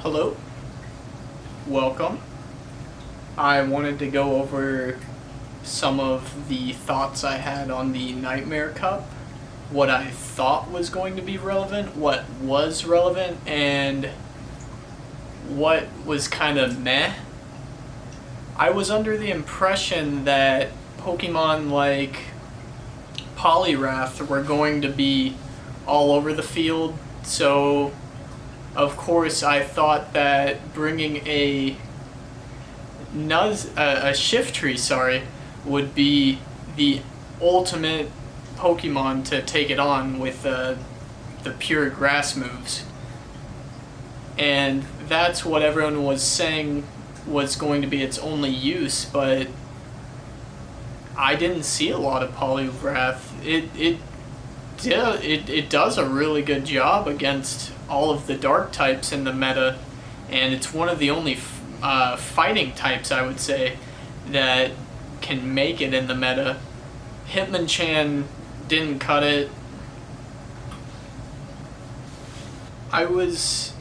Hello, welcome. I wanted to go over some of the thoughts I had on the Nightmare Cup, what I thought was going to be relevant, what was relevant, and what was kind of meh. I was under the impression that Pokemon like Poliwrath were going to be all over the field, so of course I thought that bringing a Shiftry, would be the ultimate Pokemon to take it on with the pure grass moves. And that's what everyone was saying was going to be its only use, but I didn't see a lot of Poliwrath. It does a really good job against all of the dark types in the meta, and it's one of the only fighting types, I would say, that can make it in the meta. Hitmonchan didn't cut it. I was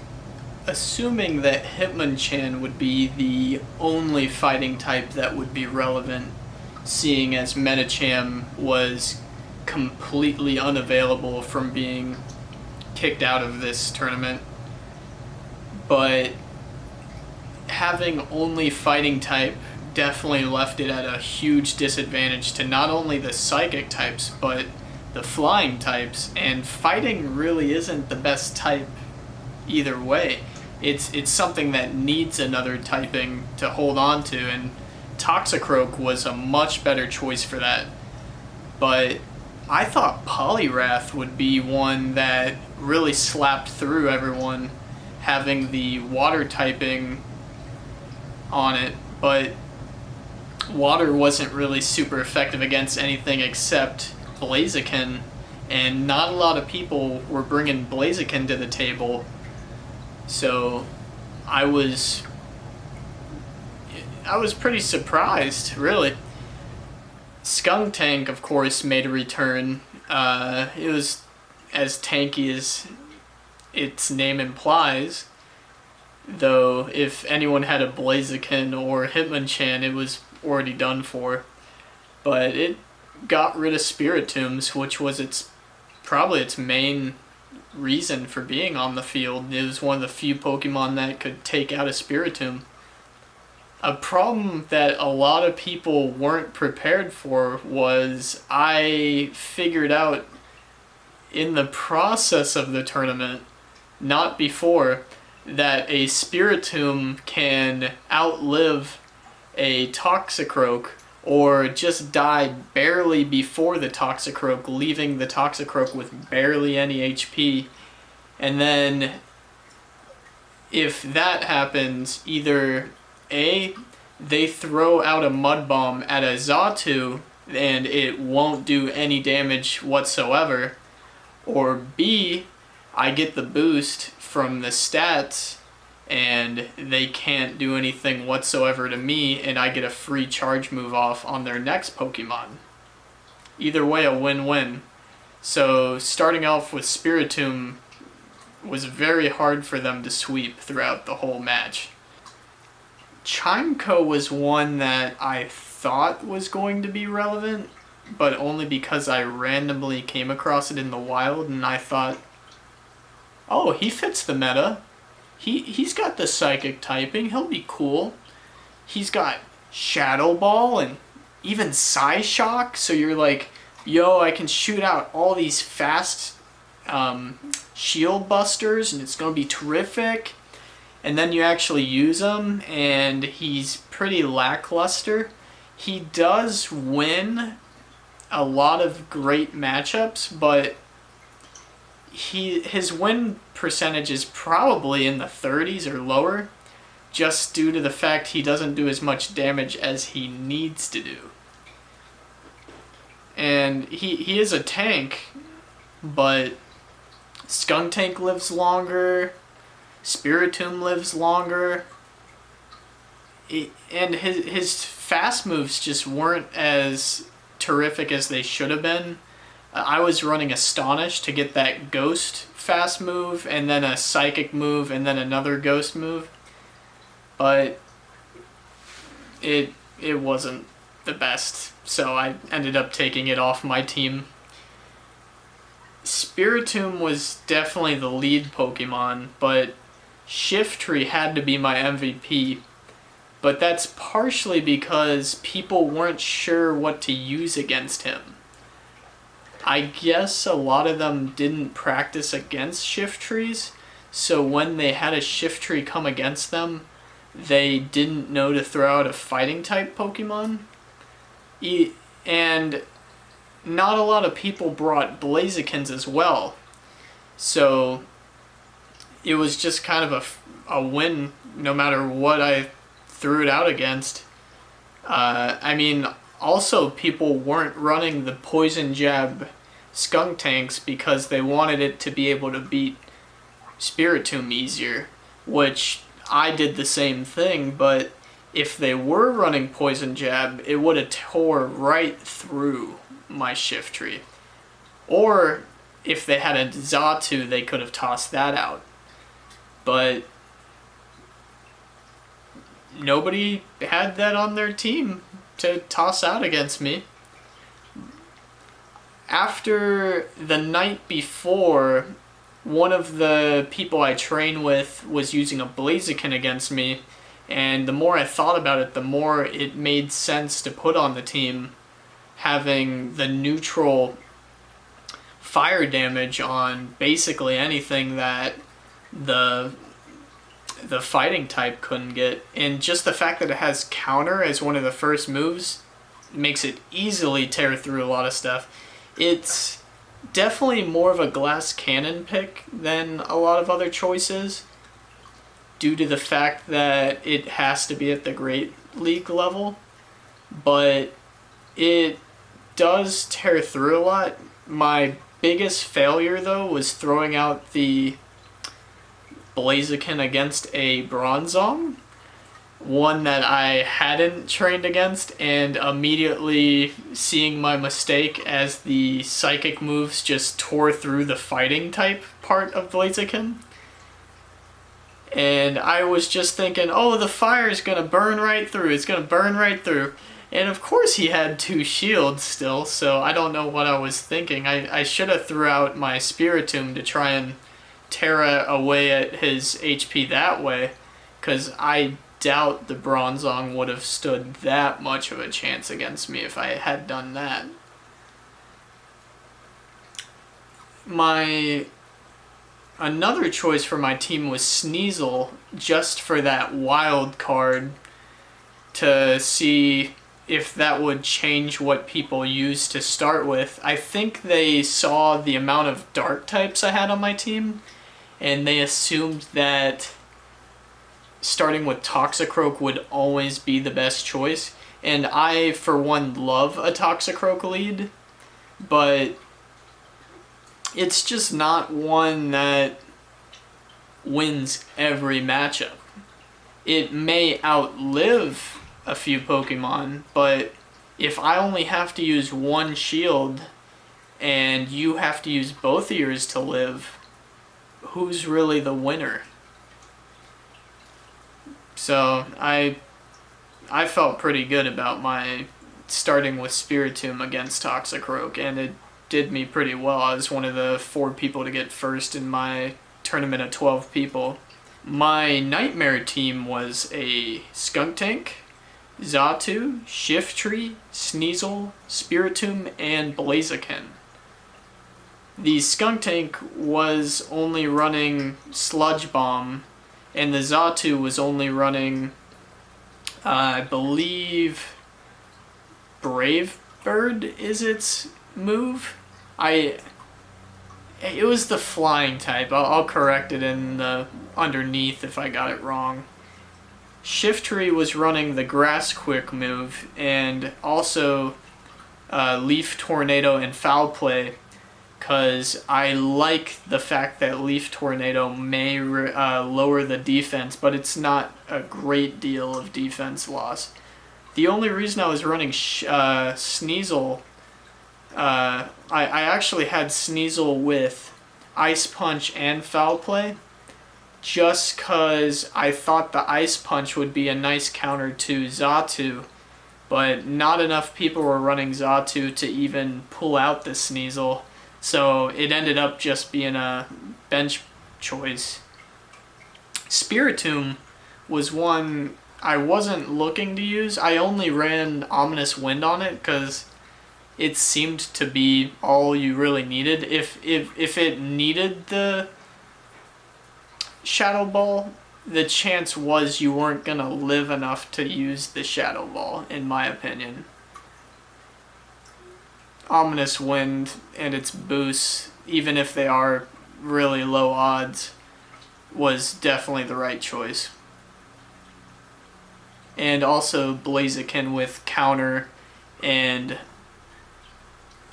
assuming that Hitmonchan would be the only fighting type that would be relevant, seeing as Medicham was completely unavailable from being kicked out of this tournament. But having only fighting type definitely left it at a huge disadvantage to not only the psychic types but the flying types, and fighting really isn't the best type either way. It's something that needs another typing to hold on to, and Toxicroak was a much better choice for that. But I thought Poliwrath would be one that really slapped through everyone, having the water typing on it, but water wasn't really super effective against anything except Blaziken, and not a lot of people were bringing Blaziken to the table, so I was pretty surprised, really. Skuntank, of course, made a return. It was as tanky as its name implies, though if anyone had a Blaziken or Hitmonchan, it was already done for. But it got rid of Spiritombs, which was probably its main reason for being on the field. It was one of the few Pokemon that could take out a Spiritomb. A problem that a lot of people weren't prepared for was I figured out in the process of the tournament, not before, that a Spiritomb can outlive a Toxicroak or just die barely before the Toxicroak, leaving the Toxicroak with barely any HP. And then if that happens, either A, they throw out a Mud Bomb at a Xatu and it won't do any damage whatsoever, or B, I get the boost from the stats and they can't do anything whatsoever to me, and I get a free charge move off on their next Pokemon. Either way, a win-win. So starting off with Spiritomb was very hard for them to sweep throughout the whole match. Chimeco was one that I thought was going to be relevant, but only because I randomly came across it in the wild and I thought, oh, he fits the meta. He's got the psychic typing, he'll be cool. He's got Shadow Ball and even Psyshock, so you're like, yo, I can shoot out all these fast shield busters and it's gonna be terrific. And then you actually use him and he's pretty lackluster. He does win a lot of great matchups, but his win percentage is probably in the 30s or lower, just due to the fact he doesn't do as much damage as he needs to do. And he is a tank, but Skuntank lives longer, Spiritomb lives longer, and his fast moves just weren't as terrific as they should have been. I was running Astonish to get that Ghost fast move, and then a Psychic move, and then another Ghost move. But it wasn't the best, so I ended up taking it off my team. Spiritomb was definitely the lead Pokemon, but Shiftry had to be my MVP. But that's partially because people weren't sure what to use against him. I guess a lot of them didn't practice against Shiftrys, so when they had a Shiftry come against them, they didn't know to throw out a fighting type Pokemon. And not a lot of people brought Blazikens as well. So it was just kind of a win no matter what I threw it out against. I mean, also people weren't running the Poison Jab Skunk Tanks because they wanted it to be able to beat Spiritomb easier, which I did the same thing, but if they were running Poison Jab, it would have tore right through my Shiftry. Or if they had a Xatu, they could have tossed that out. But nobody had that on their team to toss out against me. After the night before, one of the people I train with was using a Blaziken against me, and the more I thought about it, the more it made sense to put on the team, having the neutral fire damage on basically anything that the fighting type couldn't get. And just the fact that it has counter as one of the first moves makes it easily tear through a lot of stuff. It's definitely more of a glass cannon pick than a lot of other choices, due to the fact that it has to be at the Great League level, but it does tear through a lot. My biggest failure, though, was throwing out the Blaziken against a Bronzong, one that I hadn't trained against, and immediately seeing my mistake as the Psychic moves just tore through the fighting type part of Blaziken. And I was just thinking, oh, the fire is going to burn right through. It's going to burn right through. And of course he had 2 shields still, so I don't know what I was thinking. I should have threw out my Spiritomb to try and tear away at his HP that way, because I doubt the Bronzong would have stood that much of a chance against me if I had done that. Another choice for my team was Sneasel, just for that wild card, to see if that would change what people used to start with. I think they saw the amount of dark types I had on my team, and they assumed that starting with Toxicroak would always be the best choice. And I, for one, love a Toxicroak lead, but it's just not one that wins every matchup. It may outlive a few Pokemon, but if I only have to use one shield and you have to use both of yours to live, who's really the winner? So I felt pretty good about my starting with Spiritomb against Toxicroak, and it did me pretty well. I was one of the 4 people to get first in my tournament of 12 people. My Nightmare team was a Skunk Tank, Xatu, Shiftry, Sneasel, Spiritomb, and Blaziken. The Skunk Tank was only running Sludge Bomb, and the Xatu was only running, I believe, Brave Bird is its move. It was the flying type. I'll correct it in the underneath if I got it wrong. Shiftry was running the Grass Quick move, and also Leaf Tornado and Foul Play, because I like the fact that Leaf Tornado may lower the defense, but it's not a great deal of defense loss. The only reason I was running Sneasel I actually had Sneasel with Ice Punch and Foul Play, just because I thought the Ice Punch would be a nice counter to Xatu, but not enough people were running Xatu to even pull out the Sneasel, so it ended up just being a bench choice. Spiritomb was one I wasn't looking to use. I only ran Ominous Wind on it because it seemed to be all you really needed. If it needed the Shadow Ball, the chance was you weren't going to live enough to use the Shadow Ball, in my opinion. Ominous Wind and its boosts, even if they are really low odds, was definitely the right choice. And also Blaziken with counter and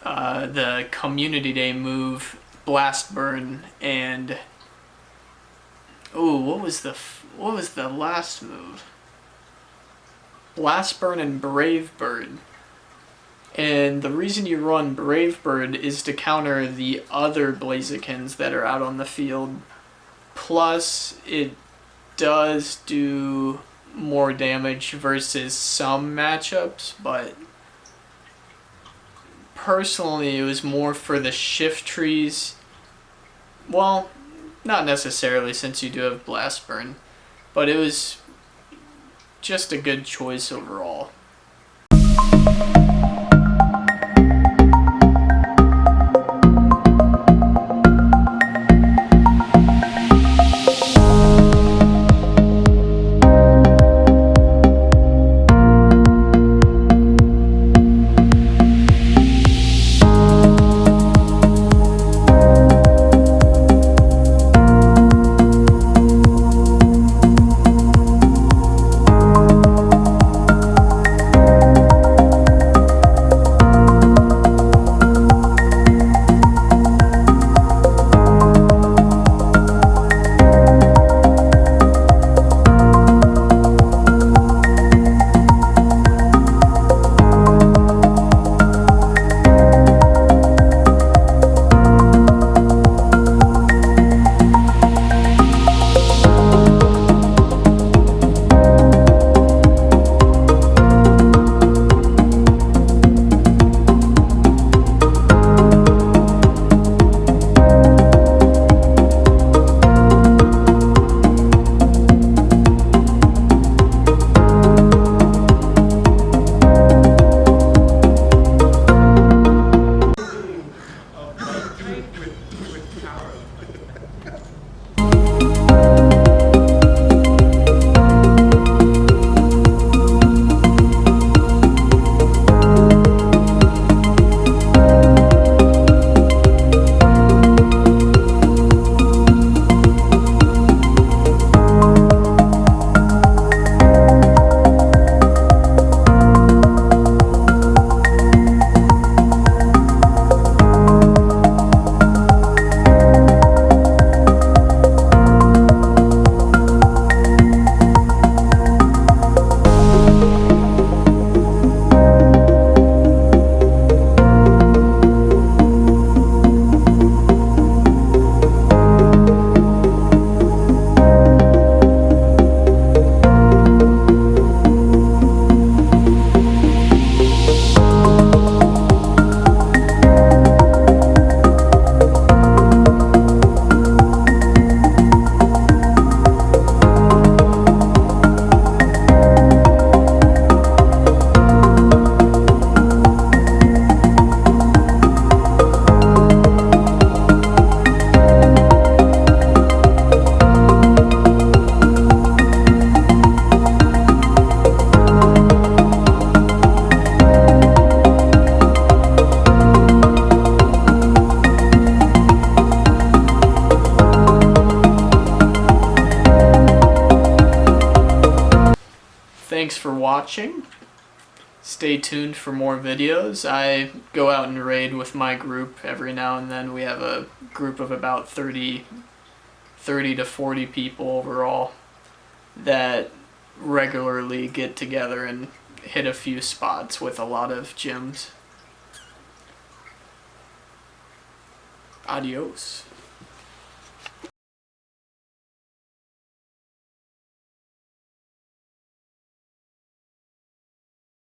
the Community Day move, Blast Burn, and what was the last move? Blast Burn and Brave Bird. And the reason you run Brave Bird is to counter the other Blazikens that are out on the field. Plus, it does do more damage versus some matchups, but personally it was more for the shift trees. Well, not necessarily, since you do have Blast Burn, but it was just a good choice overall. Thanks for watching. Stay tuned for more videos. I go out and raid with my group every now and then. We have a group of about 30 to 40 people overall that regularly get together and hit a few spots with a lot of gyms. Adios.